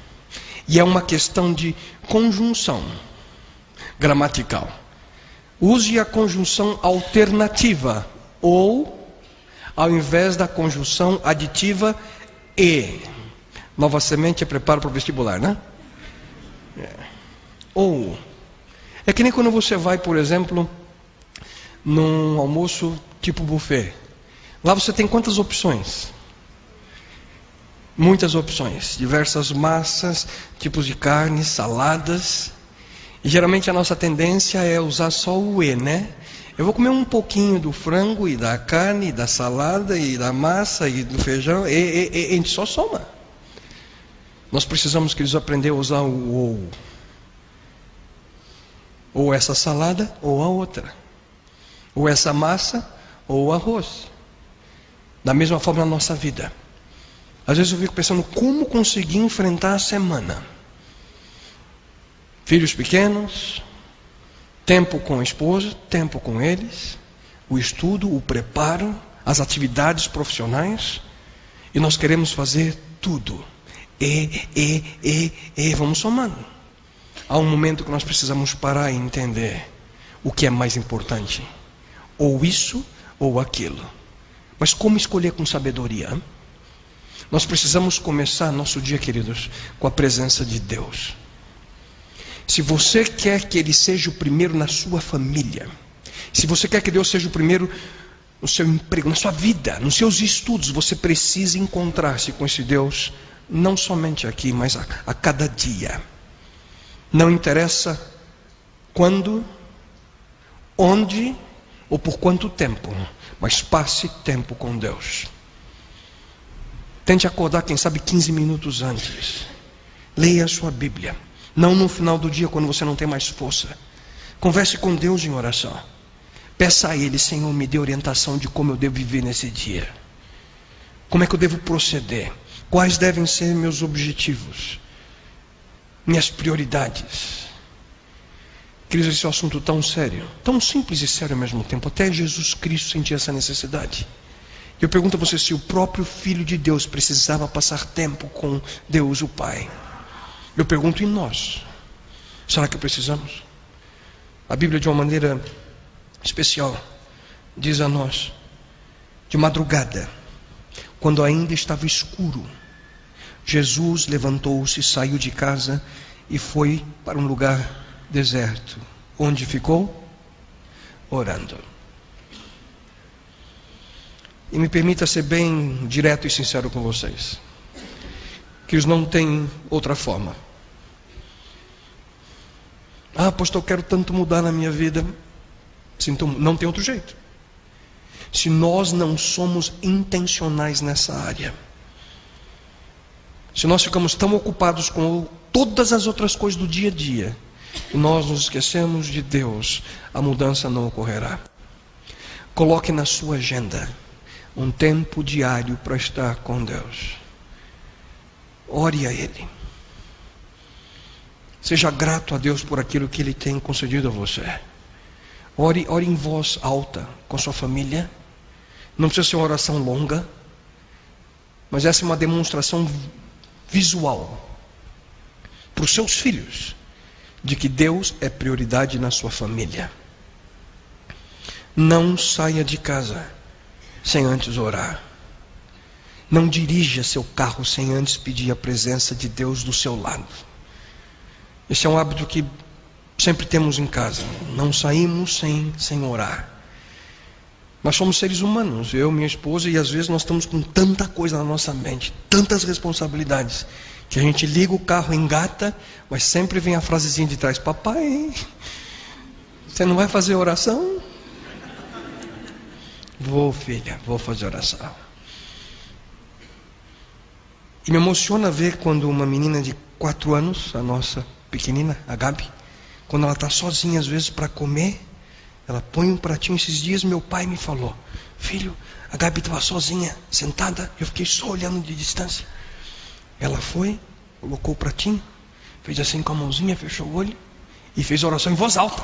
E é uma questão de conjunção gramatical. Use a conjunção alternativa, ou, ao invés da conjunção aditiva, e. Nova semente é preparo para o vestibular, né? Ou. É que nem quando você vai, por exemplo, num almoço tipo buffet. Lá você tem quantas opções? Muitas opções, diversas massas, tipos de carne, saladas. E geralmente a nossa tendência é usar só o E, né? Eu vou comer um pouquinho do frango e da carne, e da salada e da massa e do feijão. E a gente só soma. Nós precisamos que eles aprendam a usar o ou. Ou essa salada ou a outra. Ou essa massa ou o arroz. Da mesma forma na nossa vida. Às vezes eu fico pensando como conseguir enfrentar a semana. Filhos pequenos, tempo com a esposa, tempo com eles, o estudo, o preparo, as atividades profissionais. E nós queremos fazer tudo. Vamos somando. Há um momento que nós precisamos parar e entender o que é mais importante. Ou isso ou aquilo. Mas como escolher com sabedoria? Nós precisamos começar nosso dia, queridos, com a presença de Deus. Se você quer que Ele seja o primeiro na sua família, se você quer que Deus seja o primeiro no seu emprego, na sua vida, nos seus estudos, você precisa encontrar-se com esse Deus, não somente aqui, mas a cada dia. Não interessa quando, onde ou por quanto tempo, mas passe tempo com Deus. Tente acordar, quem sabe, 15 minutos antes. Leia a sua Bíblia. Não no final do dia, quando você não tem mais força. Converse com Deus em oração. Peça a Ele: Senhor, me dê orientação de como eu devo viver nesse dia. Como é que eu devo proceder? Quais devem ser meus objetivos? Minhas prioridades? Queridos, esse é um assunto tão sério, tão simples e sério ao mesmo tempo. Até Jesus Cristo sentia essa necessidade. Eu pergunto a você se o próprio Filho de Deus precisava passar tempo com Deus o Pai. Eu pergunto, e nós? Será que precisamos? A Bíblia, de uma maneira especial, diz a nós: de madrugada, quando ainda estava escuro, Jesus levantou-se, saiu de casa e foi para um lugar deserto, onde ficou orando. E me permita ser bem direto e sincero com vocês, que eles não têm outra forma. Ah, pastor, eu quero tanto mudar na minha vida. Sinto, não tem outro jeito. Se nós não somos intencionais nessa área, se nós ficamos tão ocupados com todas as outras coisas do dia a dia, e nós nos esquecemos de Deus, a mudança não ocorrerá. Coloque na sua agenda um tempo diário para estar com Deus. Ore a Ele. Seja grato a Deus por aquilo que Ele tem concedido a você. Ore em voz alta com sua família. Não precisa ser uma oração longa, mas essa é uma demonstração visual para os seus filhos de que Deus é prioridade na sua família. Não saia de casa sem antes orar. Não dirija seu carro sem antes pedir a presença de Deus do seu lado. Esse é um hábito que sempre temos em casa. Não saímos sem orar. Nós somos seres humanos, eu, minha esposa, e às vezes nós estamos com tanta coisa na nossa mente, tantas responsabilidades, que a gente liga o carro, engata, mas sempre vem a frasezinha de trás: papai, você não vai fazer oração? Vou, filha, vou fazer oração. E me emociona ver quando uma menina de 4 anos, a nossa pequenina, a Gabi, quando ela está sozinha às vezes para comer, ela põe um pratinho. Esses dias meu pai me falou: filho, a Gabi estava sozinha, sentada, eu fiquei só olhando de distância. Ela foi, colocou o pratinho, fez assim com a mãozinha, fechou o olho e fez a oração em voz alta.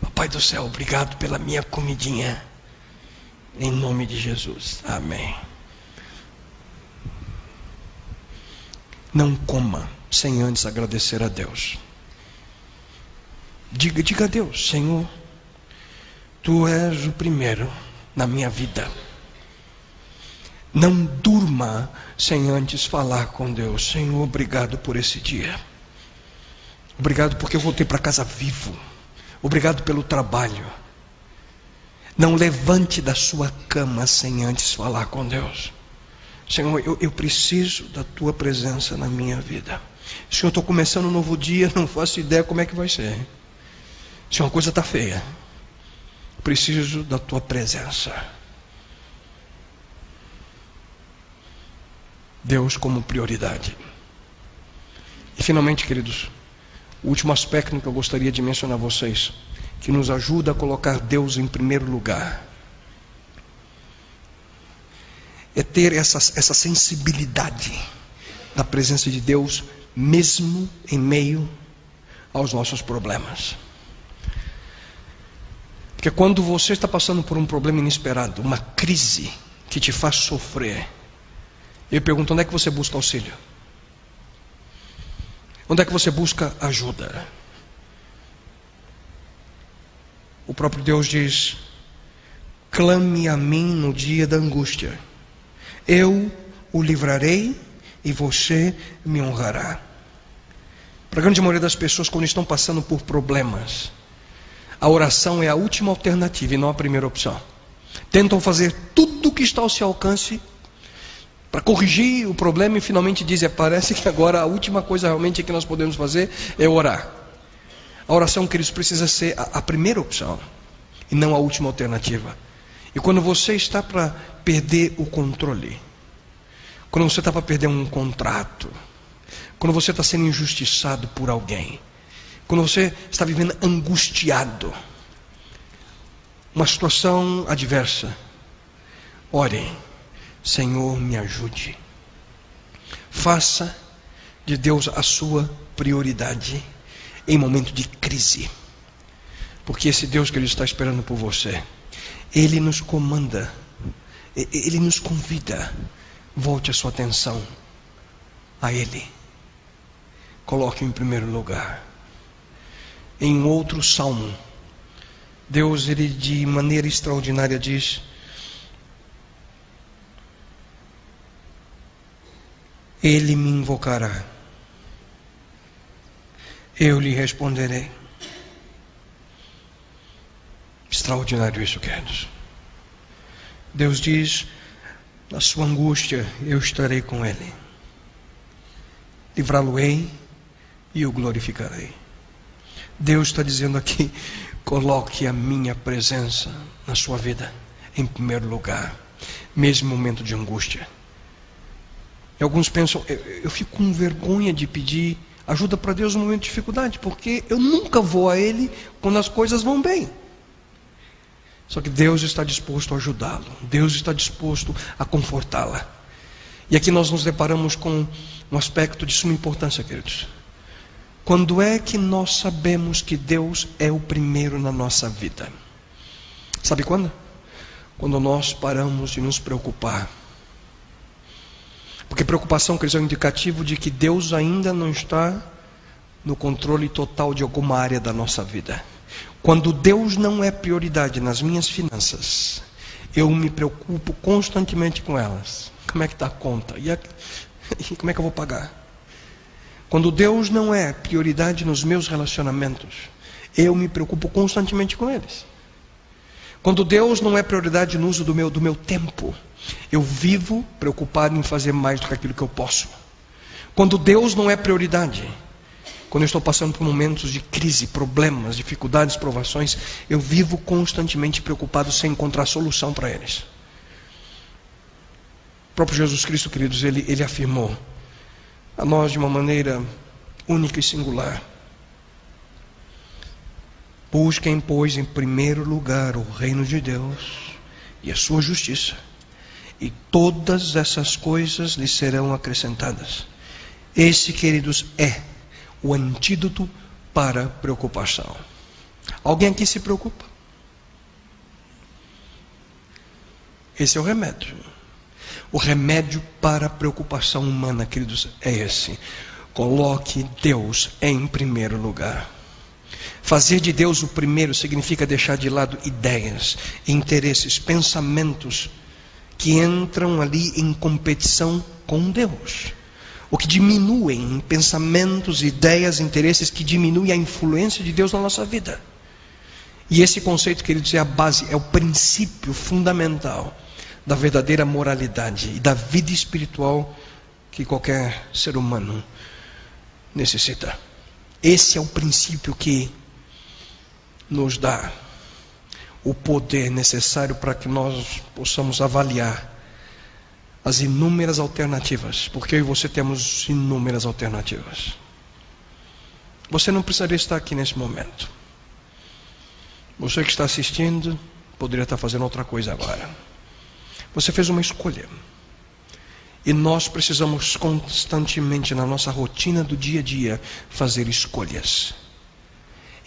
Papai do céu, obrigado pela minha comidinha, em nome de Jesus, amém. Não coma sem antes agradecer a Deus. Diga a Deus: Senhor, Tu és o primeiro na minha vida. Não durma sem antes falar com Deus: Senhor, obrigado por esse dia. Obrigado porque eu voltei para casa vivo. Obrigado pelo trabalho. Não levante da sua cama sem antes falar com Deus: Senhor, eu preciso da Tua presença na minha vida. Senhor, estou começando um novo dia, não faço ideia como é que vai ser. Senhor, a coisa está feia. Preciso da Tua presença. Deus como prioridade. E finalmente, queridos, o último aspecto que eu gostaria de mencionar a vocês, que nos ajuda a colocar Deus em primeiro lugar, é ter essa sensibilidade da presença de Deus, mesmo em meio aos nossos problemas. Porque quando você está passando por um problema inesperado, uma crise que te faz sofrer, eu pergunto: onde é que você busca auxílio? Onde é que você busca ajuda? O próprio Deus diz: clame a mim no dia da angústia, eu o livrarei e você me honrará. Para a grande maioria das pessoas, quando estão passando por problemas, a oração é a última alternativa e não a primeira opção. Tentam fazer tudo o que está ao seu alcance para corrigir o problema e finalmente dizem: parece que agora a última coisa realmente que nós podemos fazer é orar. A oração, queridos, precisa ser a primeira opção e não a última alternativa. E quando você está para perder o controle, quando você está para perder um contrato, quando você está sendo injustiçado por alguém, quando você está vivendo angustiado, uma situação adversa, ore: Senhor, me ajude. Faça de Deus a sua prioridade em momento de crise, porque esse Deus que Ele está esperando por você, Ele nos comanda, Ele nos convida. Volte a sua atenção a Ele, coloque-o em primeiro lugar. Em outro salmo, Deus, Ele de maneira extraordinária diz: Ele me invocará, eu lhe responderei. Extraordinário isso, queridos. Deus diz: na sua angústia eu estarei com Ele, livrá-lo-ei e o glorificarei. Deus está dizendo aqui: coloque a minha presença na sua vida em primeiro lugar, mesmo no momento de angústia. E alguns pensam: eu fico com vergonha de pedir ajuda para Deus no momento de dificuldade, porque eu nunca vou a Ele quando as coisas vão bem. Só que Deus está disposto a ajudá-lo, Deus está disposto a confortá-la. E aqui nós nos deparamos com um aspecto de suma importância, queridos. Quando é que nós sabemos que Deus é o primeiro na nossa vida? Sabe quando? Quando nós paramos de nos preocupar. Porque preocupação, queridos, é um indicativo de que Deus ainda não está no controle total de alguma área da nossa vida. Quando Deus não é prioridade nas minhas finanças, eu me preocupo constantemente com elas. Como é que está a conta? E como é que eu vou pagar? Quando Deus não é prioridade nos meus relacionamentos, eu me preocupo constantemente com eles. Quando Deus não é prioridade no uso do meu tempo, eu vivo preocupado em fazer mais do que aquilo que eu posso. Quando Deus não é prioridade, Quando eu estou passando por momentos de crise, problemas, dificuldades, provações, eu vivo constantemente preocupado sem encontrar solução para eles. O próprio Jesus Cristo, queridos, ele afirmou a nós de uma maneira única e singular: busquem, pois, em primeiro lugar o reino de Deus e a sua justiça, e todas essas coisas lhes serão acrescentadas. Esse, queridos, é o antídoto para a preocupação. Alguém aqui se preocupa? Esse é o remédio. O remédio para a preocupação humana, queridos, é esse: coloque Deus em primeiro lugar. Fazer de Deus o primeiro significa deixar de lado ideias, interesses, pensamentos que entram ali em competição com Deus, o que diminuem pensamentos, ideias, interesses que diminuem a influência de Deus na nossa vida. E esse conceito, queridos, é a base, é o princípio fundamental da verdadeira moralidade e da vida espiritual que qualquer ser humano necessita. Esse é o princípio que nos dá o poder necessário para que nós possamos avaliar as inúmeras alternativas, porque eu e você temos inúmeras alternativas. Você não precisaria estar aqui nesse momento. Você que está assistindo poderia estar fazendo outra coisa agora. Você fez uma escolha. E nós precisamos constantemente, na nossa rotina do dia a dia, fazer escolhas.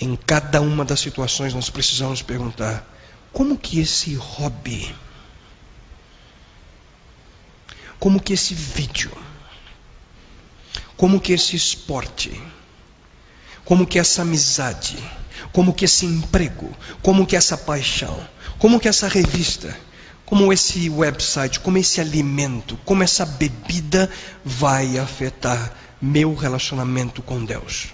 Em cada uma das situações nós precisamos perguntar: como que esse hobby, como que esse vídeo, como que esse esporte, como que essa amizade, como que esse emprego, como que essa paixão, como que essa revista, como esse website, como esse alimento, como essa bebida vai afetar meu relacionamento com Deus?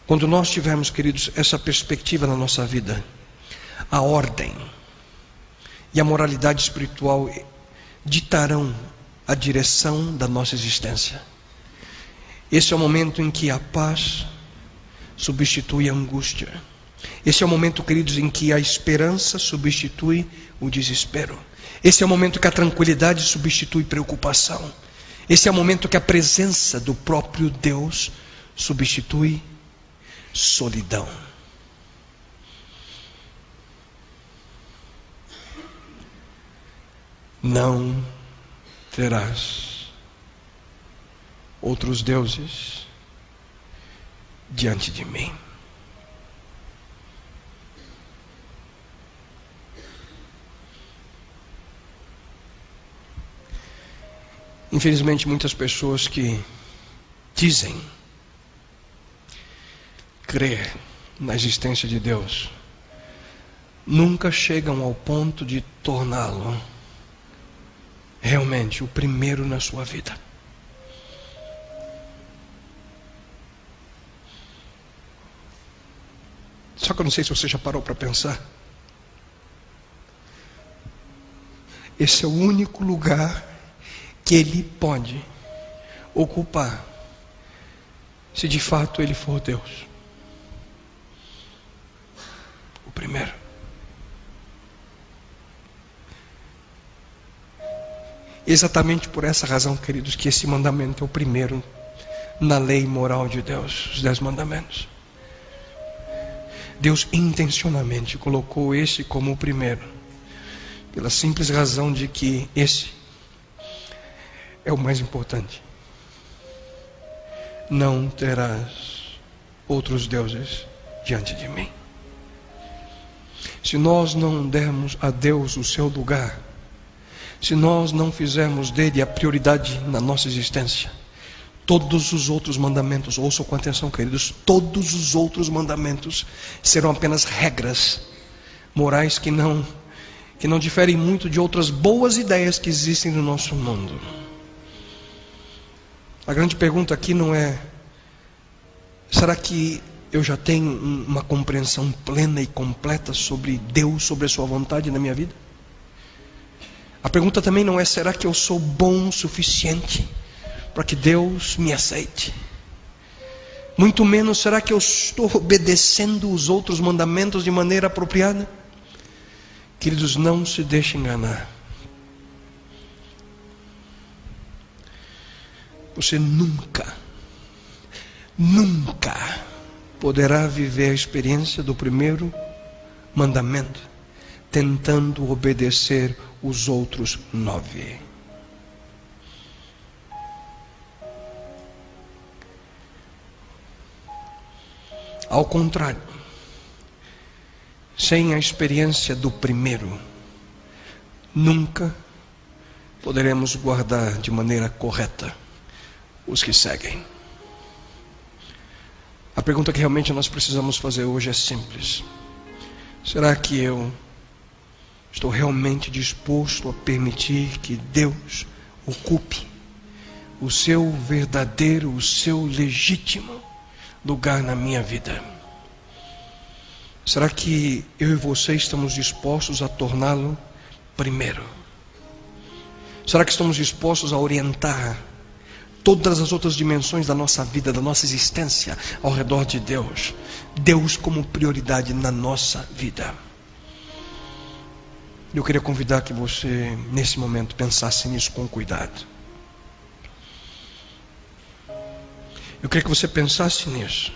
Quando nós tivermos, queridos, essa perspectiva na nossa vida, a ordem e a moralidade espiritual ditarão a direção da nossa existência. Esse é o momento em que a paz substitui a angústia. Esse é o momento, queridos, em que a esperança substitui o desespero. Esse é o momento que a tranquilidade substitui preocupação. Esse é o momento que a presença do próprio Deus substitui solidão. Não terás outros deuses diante de mim. Infelizmente, muitas pessoas que dizem crer na existência de Deus nunca chegam ao ponto de torná-lo realmente o primeiro na sua vida. Só que eu não sei se você já parou para pensar. Esse é o único lugar que ele pode ocupar, se de fato ele for Deus. O primeiro. Exatamente por essa razão, queridos, que esse mandamento é o primeiro na lei moral de Deus, os 10 mandamentos. Deus intencionalmente colocou esse como o primeiro, pela simples razão de que esse é o mais importante. Não terás outros deuses diante de mim. Se nós não dermos a Deus o seu lugar, se nós não fizermos dele a prioridade na nossa existência, todos os outros mandamentos, ouçam com atenção, queridos, todos os outros mandamentos serão apenas regras morais que não diferem muito de outras boas ideias que existem no nosso mundo. A grande pergunta aqui não é: será que eu já tenho uma compreensão plena e completa sobre Deus, sobre a sua vontade na minha vida? A pergunta também não é: será que eu sou bom o suficiente para que Deus me aceite? Muito menos será que eu estou obedecendo os outros mandamentos de maneira apropriada? Queridos, não se deixem enganar. Você nunca poderá viver a experiência do primeiro mandamento tentando obedecer os outros 9. Ao contrário, sem a experiência do primeiro, nunca poderemos guardar de maneira correta os que seguem. A pergunta que realmente nós precisamos fazer hoje é simples: será que eu estou realmente disposto a permitir que Deus ocupe o seu verdadeiro, o seu legítimo lugar na minha vida? Será que eu e você estamos dispostos a torná-lo primeiro? Será que estamos dispostos a orientar todas as outras dimensões da nossa vida, da nossa existência ao redor de Deus? Deus como prioridade na nossa vida. Eu queria convidar que você, nesse momento, pensasse nisso com cuidado. Eu queria que você pensasse nisso,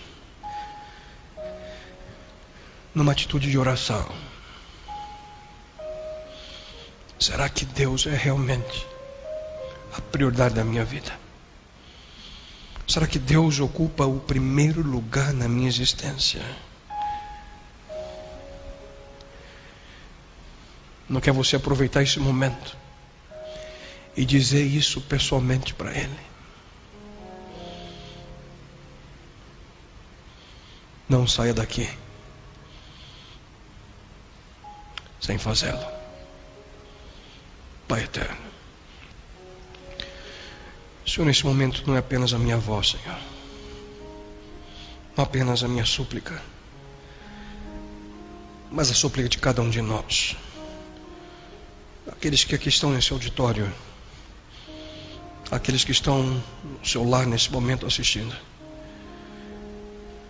numa atitude de oração. Será que Deus é realmente a prioridade da minha vida? Será que Deus ocupa o primeiro lugar na minha existência? Não quer você aproveitar esse momento e dizer isso pessoalmente para Ele? Não saia daqui sem fazê-lo. Pai eterno, Senhor, nesse momento não é apenas a minha voz, Senhor, não apenas a minha súplica, mas a súplica de cada um de nós, aqueles que aqui estão nesse auditório, aqueles que estão no seu lar nesse momento assistindo,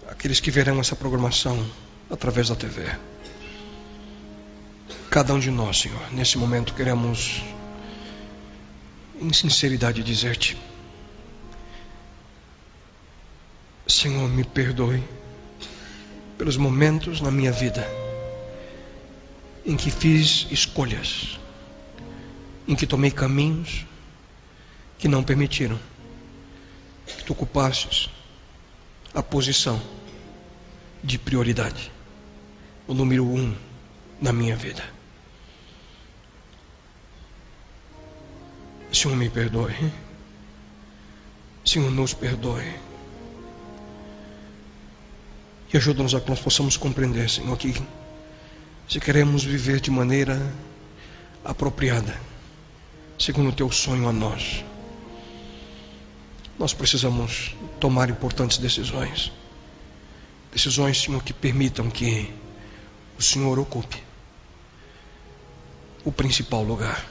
aqueles que verão essa programação através da TV. Cada um de nós, Senhor, nesse momento queremos, em sinceridade, dizer-te: Senhor, me perdoe pelos momentos na minha vida em que fiz escolhas, em que tomei caminhos que não permitiram que tu ocupasses a posição de prioridade, o número 1 na minha vida. Senhor, me perdoe. Senhor, nos perdoe. E ajuda-nos a que nós possamos compreender, Senhor, que se queremos viver de maneira apropriada, segundo o teu sonho a nós, nós precisamos tomar importantes decisões. Decisões, Senhor, que permitam que o Senhor ocupe o principal lugar.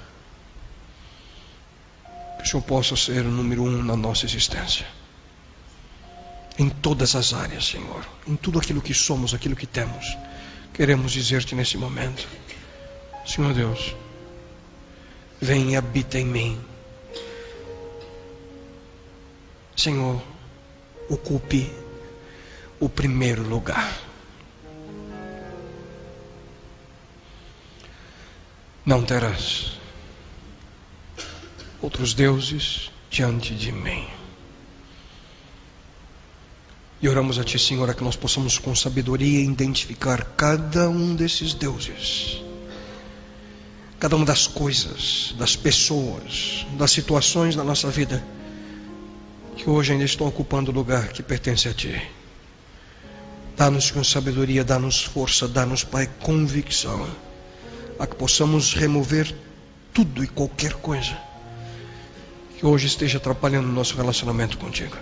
Que o Senhor possa ser o número 1 na nossa existência. Em todas as áreas, Senhor. Em tudo aquilo que somos, aquilo que temos. Queremos dizer-te nesse momento: Senhor Deus, vem e habita em mim. Senhor, ocupe o primeiro lugar. Não terás outros deuses diante de mim. E oramos a Ti, Senhor, a que nós possamos com sabedoria identificar cada um desses deuses, cada uma das coisas, das pessoas, das situações da nossa vida que hoje ainda estão ocupando o lugar que pertence a Ti. Dá-nos com sabedoria, dá-nos força, dá-nos, Pai, convicção, a que possamos remover tudo e qualquer coisa que hoje esteja atrapalhando o nosso relacionamento contigo.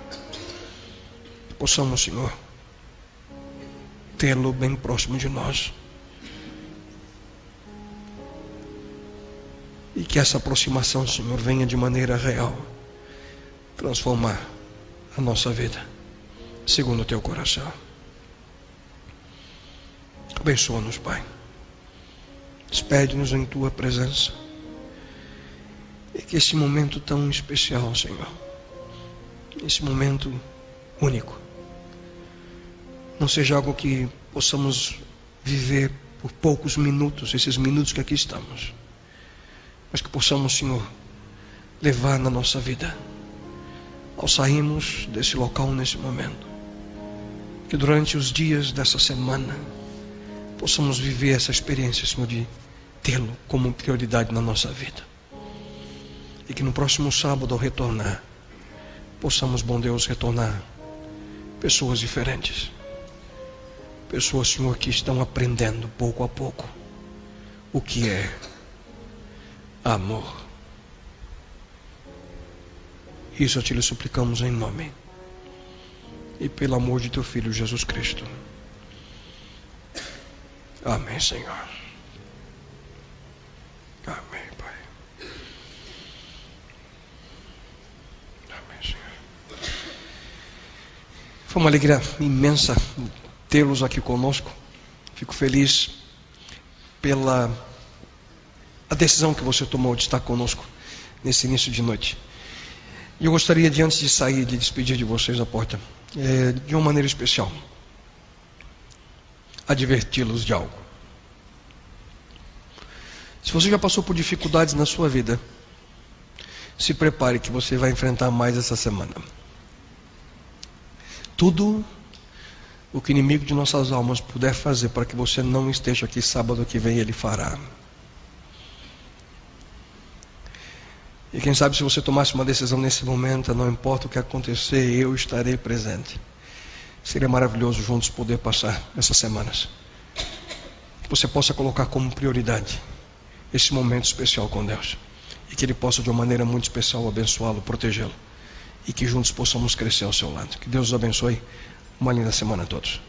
Que possamos, Senhor, tê-lo bem próximo de nós. E que essa aproximação, Senhor, venha de maneira real transformar a nossa vida, segundo o teu coração. Abençoa-nos, Pai. Despede-nos em tua presença. E que esse momento tão especial, Senhor, esse momento único, não seja algo que possamos viver por poucos minutos, esses minutos que aqui estamos, mas que possamos, Senhor, levar na nossa vida, ao sairmos desse local nesse momento, que durante os dias dessa semana possamos viver essa experiência, Senhor, de tê-lo como prioridade na nossa vida. E que no próximo sábado, ao retornar, possamos, bom Deus, retornar pessoas diferentes. Pessoas, Senhor, que estão aprendendo pouco a pouco o que é amor. Isso te lhe suplicamos em nome e pelo amor de teu Filho Jesus Cristo. Amém, Senhor. Amém, Pai. Amém, Senhor. Foi uma alegria imensa tê-los aqui conosco. Fico feliz pela a decisão que você tomou de estar conosco nesse início de noite. E eu gostaria de, antes de sair, de despedir de vocês a porta, de uma maneira especial, adverti-los de algo. Se você já passou por dificuldades na sua vida, se prepare que você vai enfrentar mais essa semana. Tudo o que o inimigo de nossas almas puder fazer para que você não esteja aqui sábado que vem, ele fará. E quem sabe, se você tomasse uma decisão nesse momento, não importa o que acontecer, eu estarei presente. Seria maravilhoso juntos poder passar essas semanas. Que você possa colocar como prioridade esse momento especial com Deus. E que Ele possa, de uma maneira muito especial, abençoá-lo, protegê-lo. E que juntos possamos crescer ao seu lado. Que Deus os abençoe. Uma linda semana a todos.